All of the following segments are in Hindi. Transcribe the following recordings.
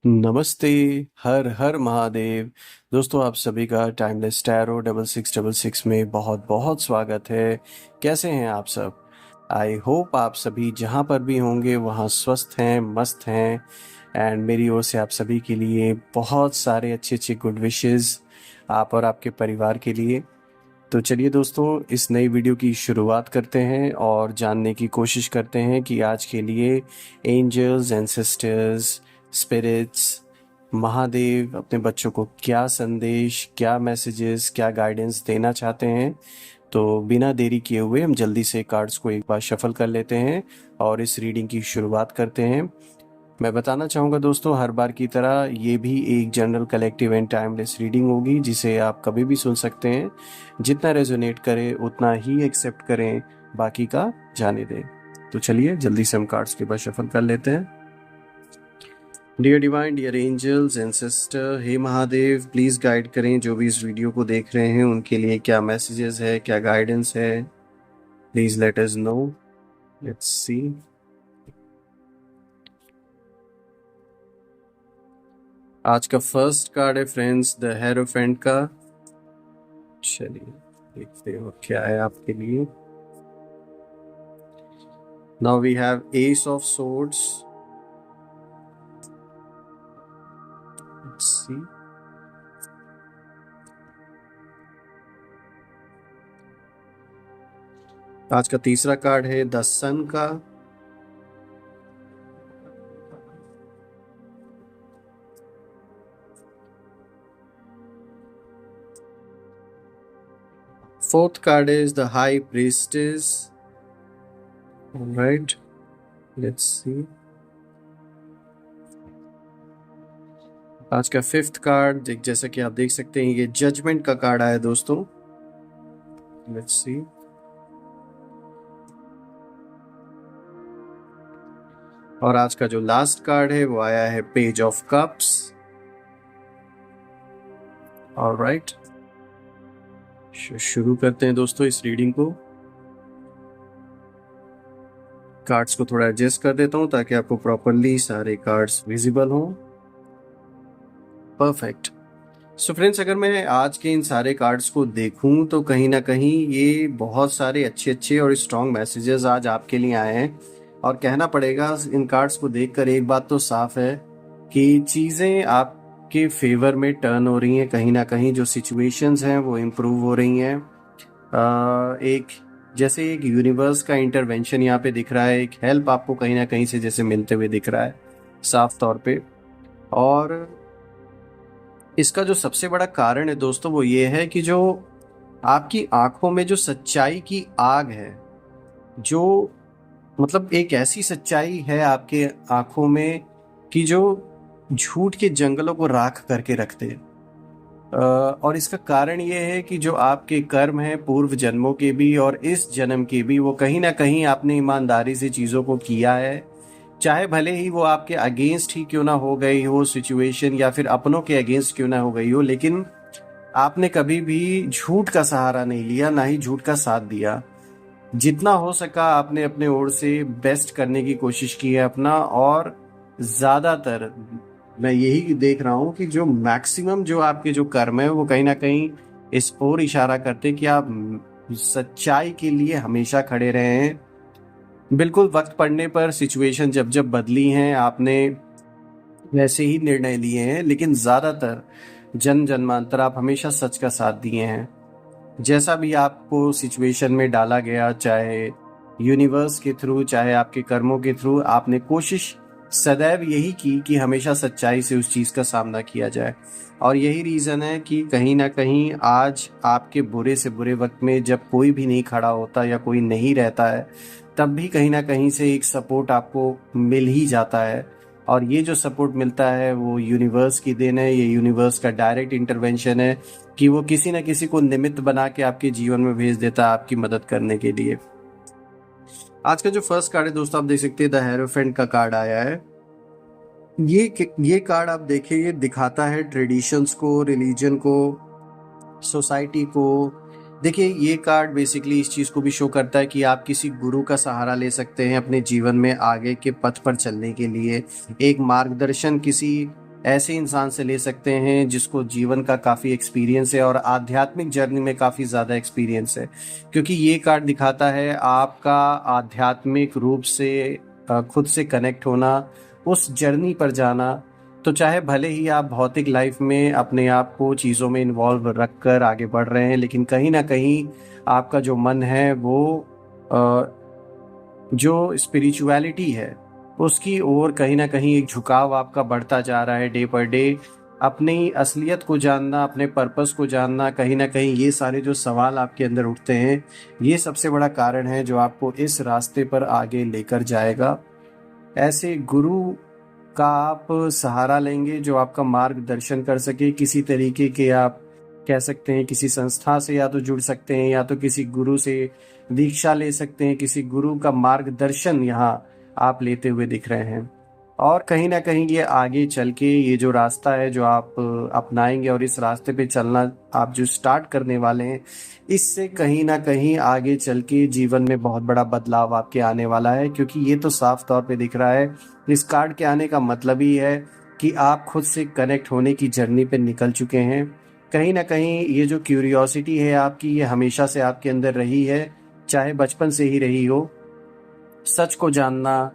नमस्ते। हर हर महादेव। दोस्तों, आप सभी का टाइमलेस टैरो 6666 में बहुत बहुत स्वागत है। कैसे हैं आप सब? आई होप आप सभी जहां पर भी होंगे वहां स्वस्थ हैं, मस्त हैं। एंड मेरी ओर से आप सभी के लिए बहुत सारे अच्छे अच्छे गुड विशेस, आप और आपके परिवार के लिए। तो चलिए दोस्तों, इस नई वीडियो की शुरुआत करते हैं और जानने की कोशिश करते हैं कि आज के लिए एंजल्स, एंसेस्टर्स, स्पिरिट्स, महादेव अपने बच्चों को क्या संदेश, क्या मैसेजेस, क्या गाइडेंस देना चाहते हैं। तो बिना देरी किए हुए हम जल्दी से कार्ड्स को एक बार शफल कर लेते हैं और इस रीडिंग की शुरुआत करते हैं। मैं बताना चाहूँगा दोस्तों, हर बार की तरह ये भी एक general collective and timeless reading होगी, जिसे आप कभी भी सुन सकते हैं। जितना रेजोनेट करे उतना ही एक्सेप्ट करें, बाकी का जाने दें। तो चलिए जल्दी से हम कार्ड्स के बाद शफल कर लेते हैं। Dear divine, dear angels, ancestor, हे महादेव, प्लीज़ गाइड करें जो भी इस वीडियो को देख रहे हैं उनके लिए क्या मैसेजेस है, क्या गाइडेंस है। Please let us know. Let's see. आज का फर्स्ट कार्ड है फ्रेंड्स, द हेरोफेंट का। चलिए देखते हो क्या है आपके लिए। Now we have ace of swords. Let's see. आज का तीसरा कार्ड है द सन का। Fourth card is the high priestess. Alright, let's see. आज का फिफ्थ कार्ड, जैसा कि आप देख सकते हैं, ये जजमेंट का कार्ड आया दोस्तों। Let's see. और आज का जो लास्ट कार्ड है वो आया है पेज ऑफ कप्स। ऑलराइट, शुरू करते हैं दोस्तों इस रीडिंग को। कार्ड्स को थोड़ा एडजस्ट कर देता हूं ताकि आपको प्रॉपरली सारे कार्ड्स विजिबल हों। परफेक्ट। सो फ्रेंड्स, अगर मैं आज के इन सारे कार्ड्स को देखूं तो कहीं ना कहीं ये बहुत सारे अच्छे अच्छे और स्ट्रॉन्ग मैसेजेस आज आपके लिए आए हैं। और कहना पड़ेगा, इन कार्ड्स को देखकर एक बात तो साफ है कि चीज़ें आपके फेवर में टर्न हो रही हैं। कहीं ना कहीं जो सिचुएशंस हैं वो इम्प्रूव हो रही हैं। एक जैसे एक यूनिवर्स का इंटरवेंशन यहाँ पे दिख रहा है, एक हेल्प आपको कहीं ना कहीं से जैसे मिलते हुए दिख रहा है साफ तौर पे। और इसका जो सबसे बड़ा कारण है दोस्तों वो ये है कि जो आपकी आंखों में जो सच्चाई की आग है, जो मतलब एक ऐसी सच्चाई है आपके आंखों में कि जो झूठ के जंगलों को राख करके रखते हैं। और इसका कारण ये है कि जो आपके कर्म हैं पूर्व जन्मों के भी और इस जन्म के भी, वो कहीं ना कहीं आपने ईमानदारी से चीज़ों को किया है। चाहे भले ही वो आपके अगेंस्ट ही क्यों ना हो गई हो सिचुएशन, या फिर अपनों के अगेंस्ट क्यों ना हो गई हो, लेकिन आपने कभी भी झूठ का सहारा नहीं लिया, ना ही झूठ का साथ दिया। जितना हो सका आपने अपने ओर से बेस्ट करने की कोशिश की है अपना। और ज़्यादातर मैं यही देख रहा हूँ कि जो मैक्सिमम जो आपके जो कर्म है वो कहीं ना कहीं इस ओर इशारा करते कि आप सच्चाई के लिए हमेशा खड़े रहे हैं। बिल्कुल वक्त पड़ने पर सिचुएशन जब जब बदली हैं आपने वैसे ही निर्णय लिए हैं, लेकिन ज़्यादातर जन्म जन्मांतर आप हमेशा सच का साथ दिए हैं। जैसा भी आपको सिचुएशन में डाला गया, चाहे यूनिवर्स के थ्रू चाहे आपके कर्मों के थ्रू, आपने कोशिश सदैव यही की कि हमेशा सच्चाई से उस चीज़ का सामना किया जाए। और यही रीज़न है कि कहीं ना कहीं आज आपके बुरे से बुरे वक्त में जब कोई भी नहीं खड़ा होता या कोई नहीं रहता है, तब भी कहीं ना कहीं से एक सपोर्ट आपको मिल ही जाता है। और ये जो सपोर्ट मिलता है वो यूनिवर्स की देन है, ये यूनिवर्स का डायरेक्ट इंटरवेंशन है कि वो किसी न किसी को निमित्त बना के आपके जीवन में भेज देता है आपकी मदद करने के लिए। आज का जो फर्स्ट कार्ड है दोस्तों, आप देख सकते हैं द हेरोफेंट का कार्ड आया है। ये कार्ड आप देखिए, ये दिखाता है ट्रेडिशंस को, रिलीजन को, सोसाइटी को। देखिए, ये कार्ड बेसिकली इस चीज़ को भी शो करता है कि आप किसी गुरु का सहारा ले सकते हैं अपने जीवन में आगे के पथ पर चलने के लिए। एक मार्गदर्शन किसी ऐसे इंसान से ले सकते हैं जिसको जीवन का काफ़ी एक्सपीरियंस है और आध्यात्मिक जर्नी में काफ़ी ज़्यादा एक्सपीरियंस है, क्योंकि ये कार्ड दिखाता है आपका आध्यात्मिक रूप से खुद से कनेक्ट होना, उस जर्नी पर जाना। तो चाहे भले ही आप भौतिक लाइफ में अपने आप को चीज़ों में इन्वॉल्व रख कर आगे बढ़ रहे हैं, लेकिन कहीं ना कहीं आपका जो मन है वो जो स्पिरिचुअलिटी है उसकी ओर कहीं ना कहीं एक झुकाव आपका बढ़ता जा रहा है डे पर डे। अपनी असलियत को जानना, अपने पर्पस को जानना, कहीं ना कहीं ये सारे जो सवाल आपके अंदर उठते हैं, ये सबसे बड़ा कारण है जो आपको इस रास्ते पर आगे लेकर जाएगा। ऐसे गुरु का आप सहारा लेंगे जो आपका मार्गदर्शन कर सके। किसी तरीके के आप कह सकते हैं किसी संस्था से या तो जुड़ सकते हैं, या तो किसी गुरु से दीक्षा ले सकते हैं, किसी गुरु का मार्गदर्शन यहाँ आप लेते हुए दिख रहे हैं। और कहीं ना कहीं ये आगे चल के ये जो रास्ता है जो आप अपनाएंगे और इस रास्ते पे चलना आप जो स्टार्ट करने वाले हैं, इससे कहीं ना कहीं आगे चल के जीवन में बहुत बड़ा बदलाव आपके आने वाला है। क्योंकि ये तो साफ तौर पे दिख रहा है, इस कार्ड के आने का मतलब ही है कि आप खुद से कनेक्ट होने की जर्नी पे निकल चुके हैं। कहीं ना कहीं ये जो क्यूरियोसिटी है आपकी, ये हमेशा से आपके अंदर रही है, चाहे बचपन से ही रही हो। सच को जानना,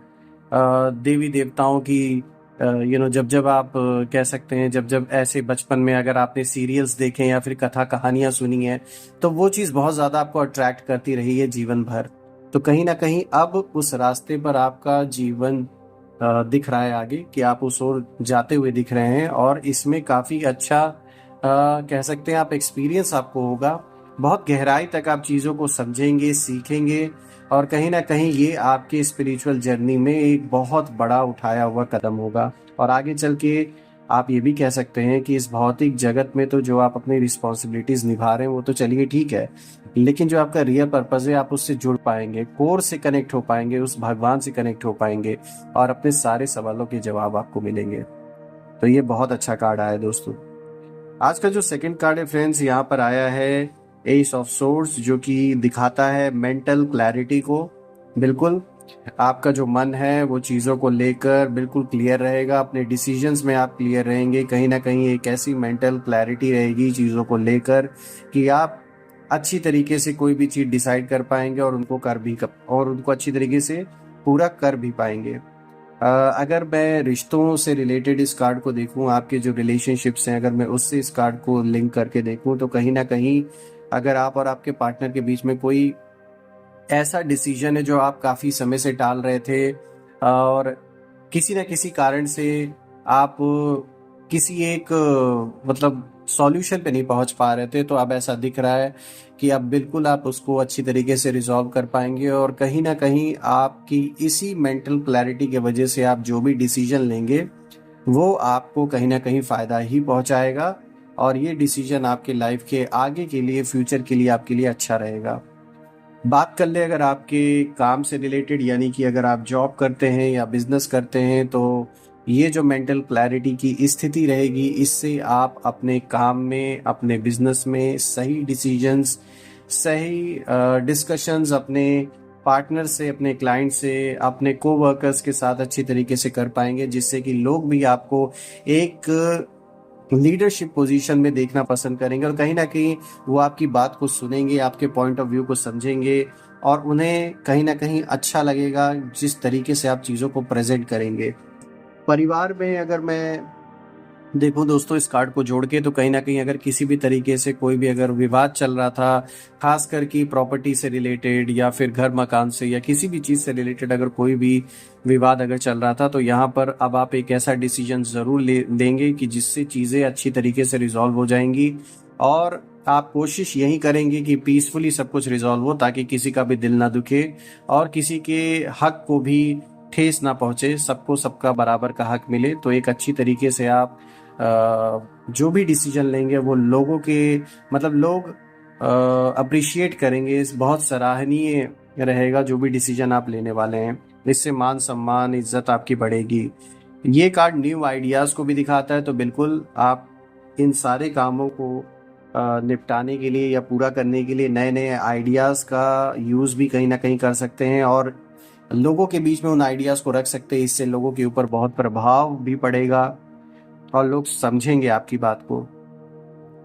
देवी देवताओं की जब जब आप कह सकते हैं जब जब ऐसे बचपन में अगर आपने सीरियल्स देखे या फिर कथा कहानियां सुनी है, तो वो चीज़ बहुत ज़्यादा आपको अट्रैक्ट करती रही है जीवन भर। तो कहीं ना कहीं अब उस रास्ते पर आपका जीवन दिख रहा है आगे, कि आप उस ओर जाते हुए दिख रहे हैं, और इसमें काफ़ी अच्छा कह सकते हैं आप एक्सपीरियंस आपको होगा। बहुत गहराई तक आप चीज़ों को समझेंगे, सीखेंगे, और कहीं ना कहीं ये आपके स्पिरिचुअल जर्नी में एक बहुत बड़ा उठाया हुआ कदम होगा। और आगे चल के आप ये भी कह सकते हैं कि इस भौतिक जगत में तो जो आप अपनी रिस्पॉन्सिबिलिटीज निभा रहे हैं वो तो चलिए ठीक है, लेकिन जो आपका रियल पर्पज है आप उससे जुड़ पाएंगे, कोर से कनेक्ट हो पाएंगे, उस भगवान से कनेक्ट हो पाएंगे, और अपने सारे सवालों के जवाब आपको मिलेंगे। तो ये बहुत अच्छा कार्ड आया है दोस्तों। आज का जो सेकंड कार्ड है फ्रेंड्स, यहाँ पर आया है एस ऑफ सोर्स, जो कि दिखाता है मेंटल क्लैरिटी को। बिल्कुल आपका जो मन है वो चीज़ों को लेकर बिल्कुल क्लियर रहेगा, अपने डिसीजंस में आप क्लियर रहेंगे। कहीं ना कहीं एक ऐसी मेंटल क्लैरिटी रहेगी चीज़ों को लेकर कि आप अच्छी तरीके से कोई भी चीज़ डिसाइड कर पाएंगे और उनको अच्छी तरीके से पूरा कर भी पाएंगे। अगर मैं रिश्तों से रिलेटेड इस कार्ड को देखूं, आपके जो रिलेशनशिप्स हैं अगर मैं उससे इस कार्ड को लिंक करके देखूं, तो कहीं ना कहीं अगर आप और आपके पार्टनर के बीच में कोई ऐसा डिसीजन है जो आप काफ़ी समय से टाल रहे थे, और किसी न किसी कारण से आप किसी एक मतलब सॉल्यूशन पे नहीं पहुंच पा रहे थे, तो अब ऐसा दिख रहा है कि अब बिल्कुल आप उसको अच्छी तरीके से रिजॉल्व कर पाएंगे। और कहीं ना कहीं आपकी इसी मेंटल क्लैरिटी के वजह से आप जो भी डिसीजन लेंगे वो आपको कहीं ना कहीं फ़ायदा ही पहुंचाएगा, और ये डिसीजन आपके लाइफ के आगे के लिए, फ्यूचर के लिए आपके लिए अच्छा रहेगा। बात कर ले अगर आपके काम से रिलेटेड, यानी कि अगर आप जॉब करते हैं या बिजनेस करते हैं, तो ये जो मेंटल क्लैरिटी की स्थिति रहेगी, इससे आप अपने काम में, अपने बिजनेस में सही डिसीजंस, सही डिस्कशंस अपने पार्टनर से, अपने क्लाइंट से, अपने कोवर्कर्स के साथ अच्छी तरीके से कर पाएंगे, जिससे कि लोग भी आपको एक लीडरशिप पोजीशन में देखना पसंद करेंगे, और कहीं ना कहीं वो आपकी बात को सुनेंगे, आपके पॉइंट ऑफ व्यू को समझेंगे, और उन्हें कहीं ना कहीं अच्छा लगेगा जिस तरीके से आप चीज़ों को प्रेजेंट करेंगे। परिवार में अगर मैं देखूं दोस्तों इस कार्ड को जोड़ के, तो कहीं ना कहीं अगर किसी भी तरीके से कोई भी अगर विवाद चल रहा था, खास करके प्रॉपर्टी से रिलेटेड या फिर घर मकान से या किसी भी चीज़ से रिलेटेड अगर कोई भी विवाद अगर चल रहा था, तो यहाँ पर अब आप एक ऐसा डिसीजन ज़रूर लेंगे कि जिससे चीज़ें अच्छी तरीके से रिजॉल्व हो जाएंगी, और आप कोशिश यही करेंगे कि पीसफुली सब कुछ रिजॉल्व हो, ताकि किसी का भी दिल ना दुखे और किसी के हक को भी ठेस ना पहुंचे, सबको सबका बराबर का हक मिले। तो एक अच्छी तरीके से आप जो भी डिसीजन लेंगे वो लोगों के मतलब लोग अप्रिशिएट करेंगे, इस बहुत सराहनीय रहेगा जो भी डिसीजन आप लेने वाले हैं। इससे मान सम्मान, इज्जत आपकी बढ़ेगी। ये कार्ड न्यू आइडियाज़ को भी दिखाता है, तो बिल्कुल आप इन सारे कामों को निपटाने के लिए या पूरा करने के लिए नए नए आइडियाज़ का यूज़ भी कहीं ना कहीं कर सकते हैं, और लोगों के बीच में उन आइडियाज़ को रख सकते हैं। इससे लोगों के ऊपर बहुत प्रभाव भी पड़ेगा, और लोग समझेंगे आपकी बात को।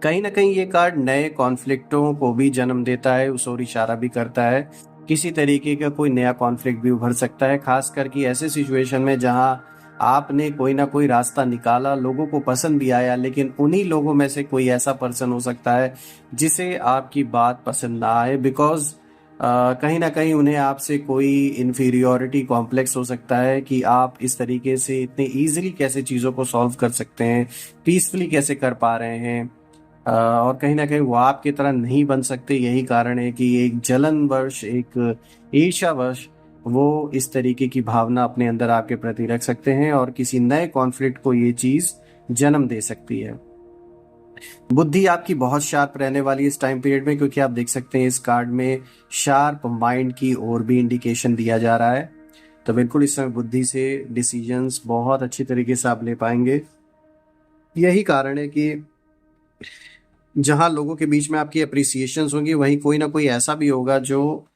कहीं ना कहीं ये कार्ड नए कॉन्फ्लिक्टों को भी जन्म देता है, उस ओर इशारा भी करता है। किसी तरीके का कोई नया कॉन्फ्लिक्ट भी उभर सकता है, खास करके ऐसे सिचुएशन में जहां आपने कोई ना कोई रास्ता निकाला, लोगों को पसंद भी आया, लेकिन उन्हीं लोगों में से कोई ऐसा पर्सन हो सकता है जिसे आपकी बात पसंद ना आए, बिकॉज कहीं ना कहीं उन्हें आपसे कोई इन्फीरियोरिटी कॉम्प्लेक्स हो सकता है कि आप इस तरीके से इतने इजीली कैसे चीज़ों को सॉल्व कर सकते हैं, पीसफुली कैसे कर पा रहे हैं। और कहीं ना कहीं वो आपकी तरह नहीं बन सकते। यही कारण है कि एक जलनवश, एक ईर्ष्यावश वो इस तरीके की भावना अपने अंदर आपके प्रति रख सकते हैं और किसी नए कॉन्फ्लिक्ट को ये चीज जन्म दे सकती है। बुद्धि आपकी बहुत शार्प रहने वाली है इस टाइम पीरियड में, क्योंकि आप देख सकते हैं इस कार्ड में शार्प माइंड की और भी इंडिकेशन दिया जा रहा है। तो बिल्कुल इस समय बुद्धि से डिसीजंस बहुत अच्छी तरीके से आप ले पाएंगे। यही कारण है कि जहां लोगों के बीच में आपकी अप्रिसिएशन होंगी, वहीं कोई ना कोई ऐसा भी होगा जो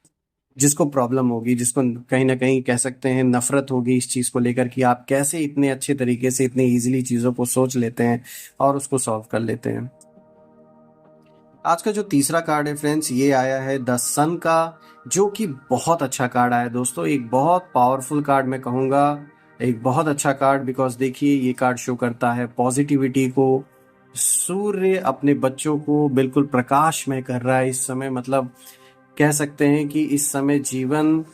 जिसको प्रॉब्लम होगी, जिसको कहीं ना कहीं कह सकते हैं नफरत होगी इस चीज को लेकर कि आप कैसे इतने अच्छे तरीके से इतने इजीली चीजों को सोच लेते हैं और उसको सॉल्व कर लेते हैं। आज का जो तीसरा कार्ड है फ्रेंड्स, ये आया है द सन का, जो कि बहुत अच्छा कार्ड आया है दोस्तों। एक बहुत पावरफुल कार्ड मैं कहूँगा, एक बहुत अच्छा कार्ड, बिकॉज देखिए ये कार्ड शो करता है पॉजिटिविटी को। सूर्य अपने बच्चों को बिल्कुल प्रकाश में कर रहा है इस समय। मतलब कह सकते हैं कि इस समय जीवन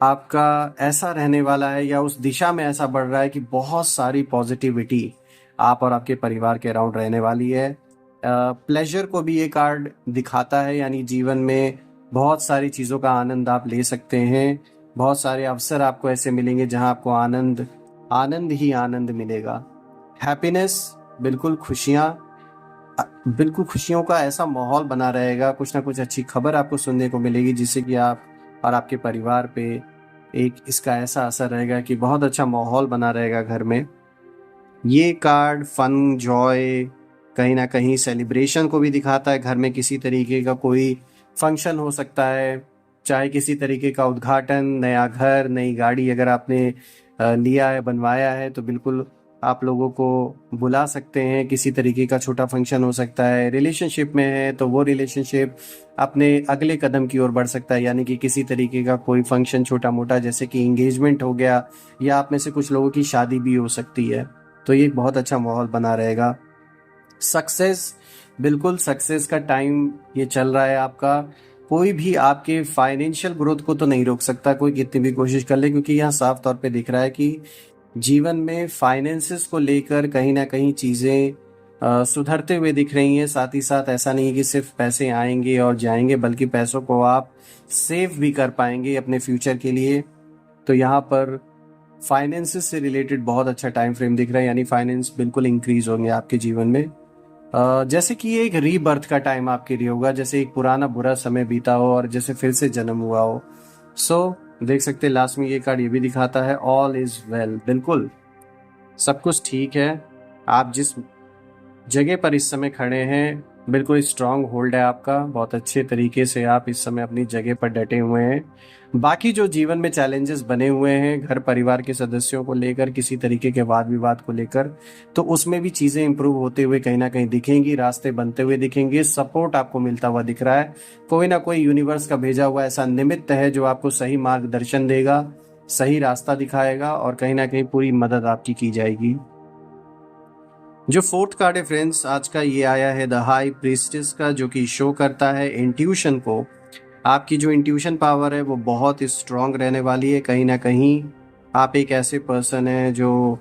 आपका ऐसा रहने वाला है या उस दिशा में ऐसा बढ़ रहा है कि बहुत सारी पॉजिटिविटी आप और आपके परिवार के अराउंड रहने वाली है। प्लेजर को भी ये कार्ड दिखाता है, यानी जीवन में बहुत सारी चीज़ों का आनंद आप ले सकते हैं। बहुत सारे अवसर आपको ऐसे मिलेंगे जहां आपको आनंद आनंद ही आनंद मिलेगा। हैप्पीनेस, बिल्कुल खुशियाँ, बिल्कुल खुशियों का ऐसा माहौल बना रहेगा। कुछ ना कुछ अच्छी खबर आपको सुनने को मिलेगी जिससे कि आप और आपके परिवार पे एक इसका ऐसा असर रहेगा कि बहुत अच्छा माहौल बना रहेगा घर में। ये कार्ड फन, जॉय, कहीं ना कहीं सेलिब्रेशन को भी दिखाता है। घर में किसी तरीके का कोई फंक्शन हो सकता है, चाहे किसी तरीके का उद्घाटन, नया घर, नई गाड़ी अगर आपने लिया है, बनवाया है, तो बिल्कुल आप लोगों को बुला सकते हैं। किसी तरीके का छोटा फंक्शन हो सकता है। रिलेशनशिप में है तो वो रिलेशनशिप अपने अगले कदम की ओर बढ़ सकता है, यानी कि किसी तरीके का कोई फंक्शन छोटा मोटा, जैसे कि इंगेजमेंट हो गया, या आप में से कुछ लोगों की शादी भी हो सकती है। तो ये एक बहुत अच्छा माहौल बना रहेगा। सक्सेस, बिल्कुल सक्सेस का टाइम ये चल रहा है आपका। कोई भी आपके फाइनेंशियल ग्रोथ को तो नहीं रोक सकता, कोई कितनी भी कोशिश कर ले, क्योंकि यहाँ साफ तौर पे दिख रहा है कि जीवन में फाइनेंसेस को लेकर कहीं ना कहीं चीज़ें सुधरते हुए दिख रही हैं। साथ ही साथ ऐसा नहीं है कि सिर्फ पैसे आएंगे और जाएंगे, बल्कि पैसों को आप सेव भी कर पाएंगे अपने फ्यूचर के लिए। तो यहाँ पर फाइनेंसेस से रिलेटेड बहुत अच्छा टाइम फ्रेम दिख रहा है, यानी फाइनेंस बिल्कुल इंक्रीज होंगे आपके जीवन में। जैसे कि ये एक रीबर्थ का टाइम आपके लिए होगा, जैसे एक पुराना बुरा समय बीता हो और जैसे फिर से जन्म हुआ हो। सो देख सकते हैं लास्ट में ये कार्ड ये भी दिखाता है ऑल इज वेल, बिल्कुल सब कुछ ठीक है। आप जिस जगह पर इस समय खड़े हैं, बिल्कुल स्ट्रांग होल्ड है आपका। बहुत अच्छे तरीके से आप इस समय अपनी जगह पर डटे हुए हैं। बाकी जो जीवन में चैलेंजेस बने हुए हैं घर परिवार के सदस्यों को लेकर, किसी तरीके के वाद विवाद को लेकर, तो उसमें भी चीज़ें इंप्रूव होते हुए कहीं ना कहीं दिखेंगी, रास्ते बनते हुए दिखेंगे। सपोर्ट आपको मिलता हुआ दिख रहा है। कोई ना कोई यूनिवर्स का भेजा हुआ ऐसा निमित्त है जो आपको सही मार्गदर्शन देगा, सही रास्ता दिखाएगा और कहीं ना कहीं पूरी मदद आपकी की जाएगी। जो फोर्थ कार्ड है फ्रेंड्स आज का, ये आया है द हाई प्रीस्टेस का, जो कि शो करता है इंट्यूशन को। आपकी जो इंट्यूशन पावर है वो बहुत स्ट्रांग रहने वाली है। कहीं ना कहीं आप एक ऐसे पर्सन हैं जो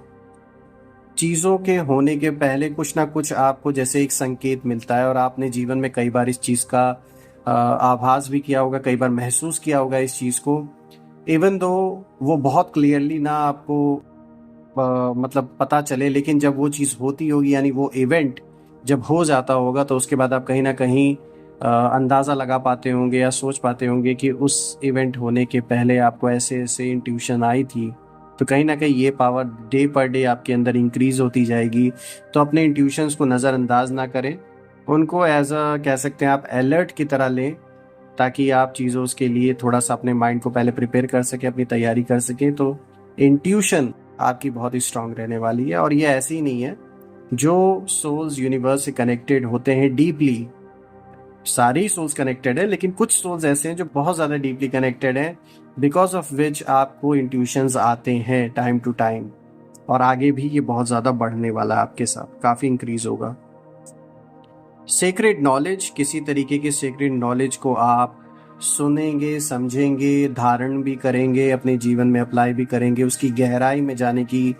चीज़ों के होने के पहले कुछ ना कुछ आपको जैसे एक संकेत मिलता है, और आपने जीवन में कई बार इस चीज़ का आभास भी किया होगा, कई बार महसूस किया होगा इस चीज़ को। इवन दो वो बहुत क्लियरली ना आपको मतलब पता चले, लेकिन जब वो चीज़ होती होगी, यानी वो इवेंट जब हो जाता होगा, तो उसके बाद आप कहीं ना कहीं अंदाज़ा लगा पाते होंगे या सोच पाते होंगे कि उस इवेंट होने के पहले आपको ऐसे ऐसे इंट्यूशन आई थी। तो कहीं ना कहीं ये पावर डे पर डे आपके अंदर इंक्रीज होती जाएगी। तो अपने इंट्यूशंस को नज़रअंदाज ना करें, उनको एज अ कह सकते हैं आप अलर्ट की तरह लें, ताकि आप चीज़ों के लिए थोड़ा सा अपने माइंड को पहले प्रिपेयर कर सकें, अपनी तैयारी कर सकें। तो इंट्यूशन आपकी बहुत ही स्ट्रांग रहने वाली है। और ये ऐसी ही नहीं है, जो सोल्स यूनिवर्स से कनेक्टेड होते हैं डीपली, सारे ही सोल्स कनेक्टेड है, लेकिन कुछ सोल्स ऐसे हैं जो बहुत ज़्यादा डीपली कनेक्टेड हैं, बिकॉज ऑफ विच आपको इंट्यूशंस आते हैं टाइम टू टाइम, और आगे भी ये बहुत ज़्यादा बढ़ने वाला है, आपके साथ काफ़ी इंक्रीज होगा। सेक्रेड नॉलेज, किसी तरीके के सेक्रेड नॉलेज को आप सुनेंगे, समझेंगे, धारण भी करेंगे, अपने जीवन में अप्लाई भी करेंगे, उसकी गहराई में जाने की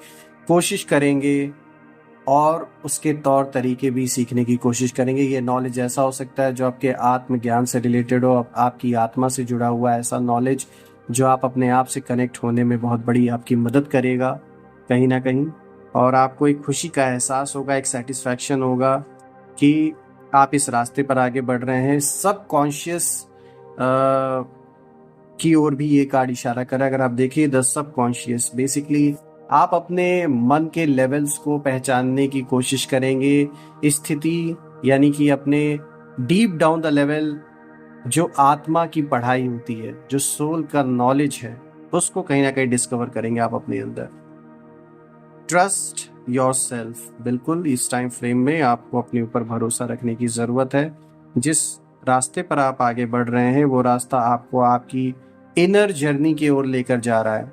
कोशिश करेंगे और उसके तौर तरीके भी सीखने की कोशिश करेंगे। ये नॉलेज ऐसा हो सकता है जो आपके आत्मज्ञान से रिलेटेड हो, आपकी आत्मा से जुड़ा हुआ ऐसा नॉलेज जो आप अपने आप से कनेक्ट होने में बहुत बड़ी आपकी मदद करेगा कहीं ना कहीं, और आपको एक खुशी का एहसास होगा, एक सेटिस्फैक्शन होगा कि आप इस रास्ते पर आगे बढ़ रहे हैं। सब कॉन्शियस की ओर भी ये कार्ड इशारा कर रहा है। अगर आप देखिए द सब कॉन्शियस, बेसिकली आप अपने मन के लेवल्स को पहचानने की कोशिश करेंगे, स्थिति यानी कि अपने डीप डाउन द लेवल, जो आत्मा की पढ़ाई होती है, जो सोल का नॉलेज है, उसको कहीं ना कहीं डिस्कवर करेंगे आप अपने अंदर। ट्रस्ट योर सेल्फ, बिल्कुल इस टाइम फ्रेम में आपको अपने ऊपर भरोसा रखने की ज़रूरत है। जिस रास्ते पर आप आगे बढ़ रहे हैं वो रास्ता आपको आपकी इनर जर्नी की ओर लेकर जा रहा है।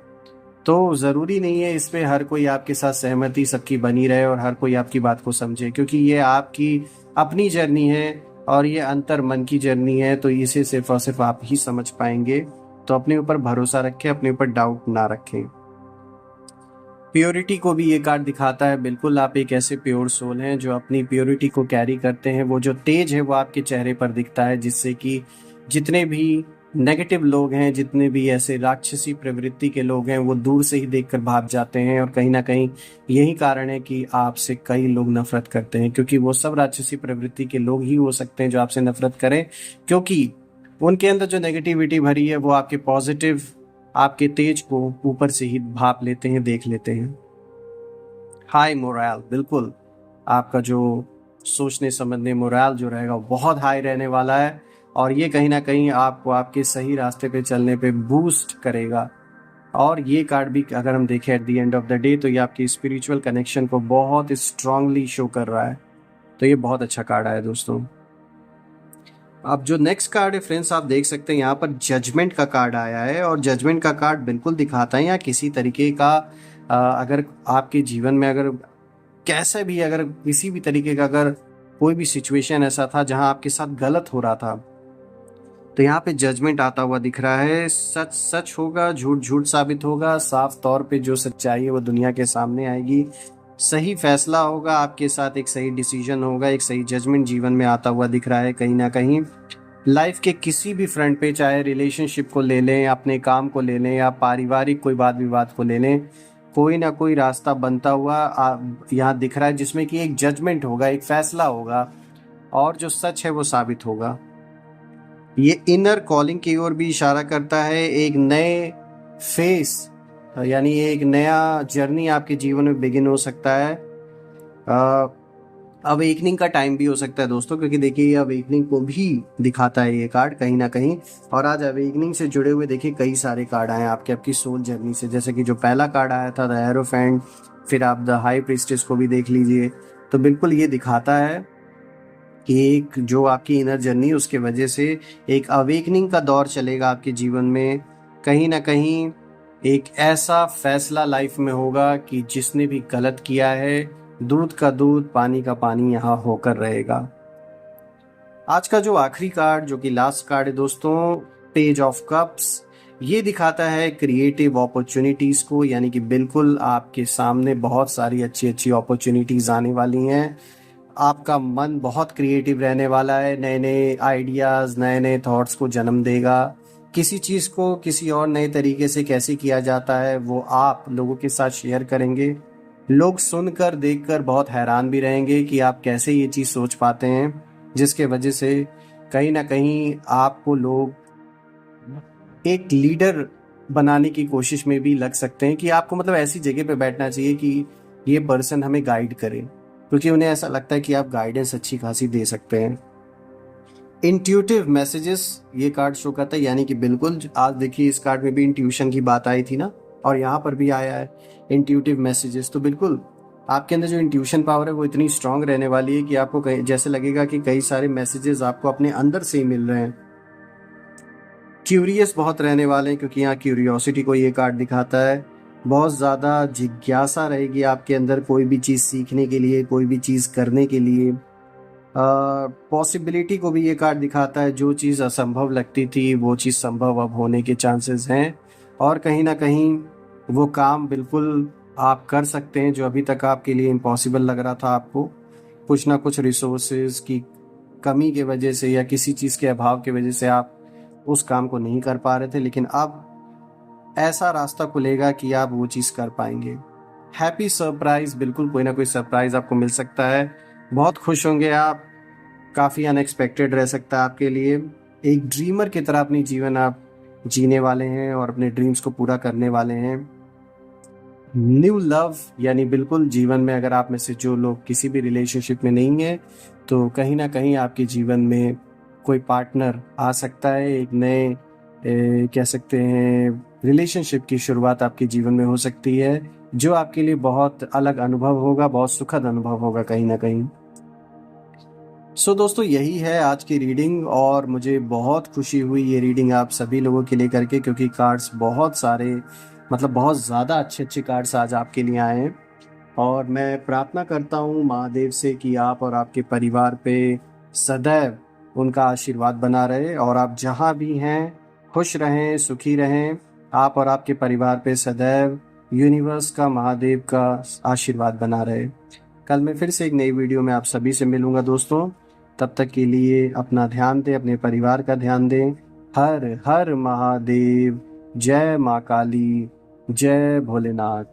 तो ज़रूरी नहीं है इस पे हर कोई आपके साथ सहमति सबकी बनी रहे और हर कोई आपकी बात को समझे, क्योंकि ये आपकी अपनी जर्नी है और ये अंतर मन की जर्नी है, तो इसे सिर्फ और सिर्फ आप ही समझ पाएंगे। तो अपने ऊपर भरोसा रखें, अपने ऊपर डाउट ना रखें। प्योरिटी को भी ये कार्ड दिखाता है, बिल्कुल आप एक ऐसे प्योर सोल हैं जो अपनी प्योरिटी को कैरी करते हैं। वो जो तेज है वो आपके चेहरे पर दिखता है, जिससे कि जितने भी नेगेटिव लोग हैं, जितने भी ऐसे राक्षसी प्रवृत्ति के लोग हैं, वो दूर से ही देखकर भाग जाते हैं। और कहीं ना कहीं यही कारण है कि आपसे कई लोग नफरत करते हैं, क्योंकि वो सब राक्षसी प्रवृत्ति के लोग ही हो सकते हैं जो आपसे नफरत करें, क्योंकि उनके अंदर जो नेगेटिविटी भरी है वो आपके पॉजिटिव, आपके तेज को ऊपर से ही भाप लेते हैं, देख लेते हैं। हाई मोरल, बिल्कुल आपका जो सोचने समझने मोरल जो रहेगा वो बहुत हाई रहने वाला है, और ये कहीं ना कहीं आपको आपके सही रास्ते पे चलने पे बूस्ट करेगा। और ये कार्ड भी अगर हम देखें at the end of the day, तो ये आपकी स्पिरिचुअल कनेक्शन को बहुत स्ट्रांगली शो कर रहा है। तो ये बहुत अच्छा कार्ड आया दोस्तों। अब जो नेक्स्ट कार्ड है फ्रेंड्स, आप देख सकते हैं यहाँ पर जजमेंट का कार्ड आया है, और जजमेंट का कार्ड बिल्कुल दिखाता है यहाँ किसी तरीके का अगर आपके जीवन में अगर कैसे भी, अगर किसी भी तरीके का अगर कोई भी सिचुएशन ऐसा था जहां आपके साथ गलत हो रहा था, तो यहाँ पे जजमेंट आता हुआ दिख रहा है। सच सच होगा, झूठ झूठ साबित होगा, साफ तौर पे जो सच्चाई है वो दुनिया के सामने आएगी। सही फैसला होगा आपके साथ, एक सही डिसीजन होगा, एक सही जजमेंट जीवन में आता हुआ दिख रहा है कहीं ना कहीं। लाइफ के किसी भी फ्रंट पे, चाहे रिलेशनशिप को ले लें, अपने काम को ले लें, या पारिवारिक कोई वाद विवाद को ले लें, कोई ना कोई रास्ता बनता हुआ यहाँ दिख रहा है, जिसमें कि एक जजमेंट होगा, एक फैसला होगा, और जो सच है वो साबित होगा। ये इनर कॉलिंग की ओर भी इशारा करता है, एक नए फेस, यानी एक नया जर्नी आपके जीवन में बिगिन हो सकता है। अवेकनिंग का टाइम भी हो सकता है दोस्तों, क्योंकि देखिए ये अवेकनिंग को भी दिखाता है ये कार्ड कहीं ना कहीं। और आज अवेकनिंग से जुड़े हुए देखिए कई सारे कार्ड आए हैं आपकी सोल जर्नी से, जैसे कि जो पहला कार्ड आया था द एरोफेंट, फिर आप द हाई प्रीस्टेस को भी देख लीजिए। तो बिल्कुल ये दिखाता है कि एक जो आपकी इनर जर्नी, उसके वजह से एक अवेकनिंग का दौर चलेगा आपके जीवन में। कहीं ना कहीं एक ऐसा फैसला लाइफ में होगा कि जिसने भी गलत किया है, दूध का दूध, पानी का पानी यहाँ होकर रहेगा। आज का जो आखिरी कार्ड, जो कि लास्ट कार्ड है दोस्तों, पेज ऑफ कप्स, ये दिखाता है क्रिएटिव अपॉर्चुनिटीज को, यानी कि बिल्कुल आपके सामने बहुत सारी अच्छी अच्छी अपॉर्चुनिटीज आने वाली हैं। आपका मन बहुत क्रिएटिव रहने वाला है, नए नए आइडियाज, नए नए थॉट्स को जन्म देगा। किसी चीज़ को किसी और नए तरीके से कैसे किया जाता है वो आप लोगों के साथ शेयर करेंगे। लोग सुनकर देखकर बहुत हैरान भी रहेंगे कि आप कैसे ये चीज़ सोच पाते हैं, जिसके वजह से कहीं ना कहीं आपको लोग एक लीडर बनाने की कोशिश में भी लग सकते हैं, कि आपको मतलब ऐसी जगह पे बैठना चाहिए कि ये पर्सन हमें गाइड करे, क्योंकि उन्हें ऐसा लगता है कि आप गाइडेंस अच्छी खासी दे सकते हैं। इंट्यूटिव मैसेजेस ये कार्ड शो करता है, यानी कि बिल्कुल आज देखिए इस कार्ड में भी इंट्यूशन की बात आई थी ना, और यहाँ पर भी आया है इंट्यूटिव मैसेजेस। तो बिल्कुल आपके अंदर जो इंट्यूशन पावर है वो इतनी स्ट्रांग रहने वाली है कि आपको कहीं जैसे लगेगा कि कई सारे मैसेजेस आपको अपने अंदर से ही मिल रहे हैं। क्यूरियस बहुत रहने वाले हैं क्योंकि यहाँ क्यूरियोसिटी को ये कार्ड दिखाता है। बहुत ज़्यादा जिज्ञासा रहेगी आपके अंदर कोई भी चीज़ सीखने के लिए, कोई भी चीज़ करने के लिए। पॉसिबिलिटी को भी ये कार्ड दिखाता है, जो चीज़ असंभव लगती थी वो चीज़ संभव अब होने के चांसेस हैं। और कहीं ना कहीं वो काम बिल्कुल आप कर सकते हैं जो अभी तक आपके लिए इम्पॉसिबल लग रहा था। आपको कुछ ना कुछ रिसोर्सेज की कमी की वजह से या किसी चीज़ के अभाव की वजह से आप उस काम को नहीं कर पा रहे थे, लेकिन अब ऐसा रास्ता खुलेगा कि आप वो चीज़ कर पाएंगे। हैप्पी सरप्राइज, बिल्कुल कोई ना कोई सरप्राइज आपको मिल सकता है। बहुत खुश होंगे आप, काफ़ी अनएक्सपेक्टेड रह सकता है आपके लिए। एक ड्रीमर की तरह अपनी जीवन आप जीने वाले हैं और अपने ड्रीम्स को पूरा करने वाले हैं। न्यू लव, यानी बिल्कुल जीवन में अगर आप में से जो लोग किसी भी रिलेशनशिप में नहीं है तो कहीं ना कहीं आपके जीवन में कोई पार्टनर आ सकता है। एक नए कह सकते हैं रिलेशनशिप की शुरुआत आपके जीवन में हो सकती है, जो आपके लिए बहुत अलग अनुभव होगा, बहुत सुखद अनुभव होगा कहीं ना कहीं। दोस्तों यही है आज की रीडिंग, और मुझे बहुत खुशी हुई ये रीडिंग आप सभी लोगों के लिए करके, क्योंकि कार्ड्स बहुत सारे, मतलब बहुत ज़्यादा अच्छे अच्छे कार्ड्स आज आपके लिए आए हैं। और मैं प्रार्थना करता हूँ महादेव से कि आप और आपके परिवार पे सदैव उनका आशीर्वाद बना रहे, और आप जहाँ भी हैं खुश रहें, सुखी रहें। आप और आपके परिवार पे सदैव यूनिवर्स का, महादेव का आशीर्वाद बना रहे। कल मैं फिर से एक नई वीडियो में आप सभी से मिलूंगा दोस्तों। तब तक के लिए अपना ध्यान दें, अपने परिवार का ध्यान दें। हर हर महादेव। जय माँ काली, जय भोलेनाथ।